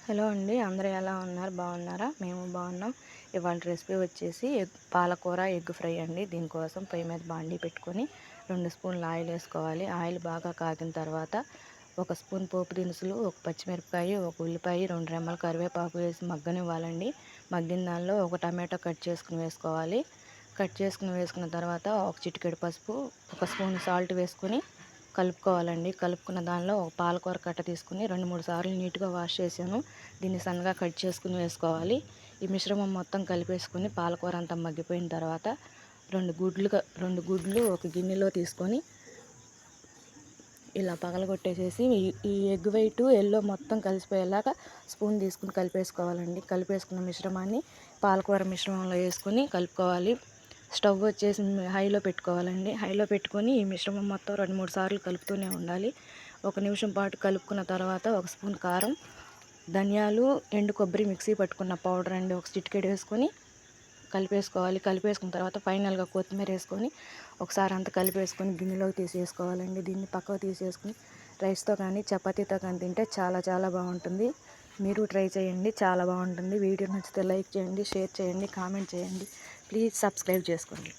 Hello అండి, అందరూ ఎలా ఉన్నారు? బాగున్నారా? మేము బాగున్నాం. ఇవాళ రెసిపీ వచ్చేసి పాలకూర ఎగ్ ఫ్రై అండి. దీనికోసం పొయ్యి మీద బాండీ పెట్టుకొని 2 స్పూన్లు ఆయిల్ వేసుకోవాలి. ఆయిల్ బాగా కాగిన తర్వాత 1 స్పూన్ పోపు దినుసులు, 1 పచ్చిమిరపకాయ, 1 ఉల్లిపాయ, 2 రెమ్మల కరివేపాకు వేసి మగ్గనివ్వాలండి. మగ్గిన దానిలో 1 టమాటో కట్ చేసుకుని వేసుకోవాలి. వేసుకున్న తర్వాత 1 చిటికెడు పసుపు, 1 స్పూన్ సాల్ట్ వేసుకొని కలుపుకోవాలండి. కలుపుకున్న దానిలో ఒక పాలకూర కట్ట తీసుకుని 2-3 సార్లు నీట్గా వాష్ చేశాను. దీన్ని సన్నగా కట్ చేసుకుని వేసుకోవాలి. ఈ మిశ్రమం మొత్తం కలిపేసుకుని పాలకూర అంతా మగ్గిపోయిన తర్వాత 2 గుడ్లు ఒక గిన్నెలో తీసుకొని ఇలా పగలగొట్టేసేసి ఈ ఎగ్ వైట్ ఎల్లో మొత్తం కలిసిపోయేలాగా స్పూన్ తీసుకుని కలిపేసుకోవాలండి. కలిపేసుకున్న మిశ్రమాన్ని పాలకూర మిశ్రమంలో వేసుకొని కలుపుకోవాలి. స్టవ్ వచ్చేసి హైలో పెట్టుకోవాలండి. హైలో పెట్టుకొని ఈ మిశ్రమం మొత్తం 2-3 సార్లు కలుపుతూనే ఉండాలి. 1 నిమిషం పాటు కలుపుకున్న తర్వాత 1 స్పూన్ కారం, ధనియాలు, ఎండు కొబ్బరి మిక్సీ పట్టుకున్న పౌడర్ అండి 1 చిటికెడు వేసుకొని కలిపేసుకోవాలి. కలిపేసుకున్న తర్వాత ఫైనల్గా కొత్తిమీర వేసుకొని ఒకసారి అంతా కలిపేసుకొని గిన్నెలోకి తీసేసుకోవాలండి. దీన్ని పక్కకు తీసేసుకుని రైస్తో కానీ చపాతీతో కానీ తింటే చాలా చాలా బాగుంటుంది. మీరు ట్రై చేయండి, చాలా బాగుంటుంది. వీడియో నచ్చితే లైక్ చేయండి, షేర్ చేయండి, కామెంట్ చేయండి. ప్లీజ్ సబ్స్క్రైబ్ చేసుకోండి.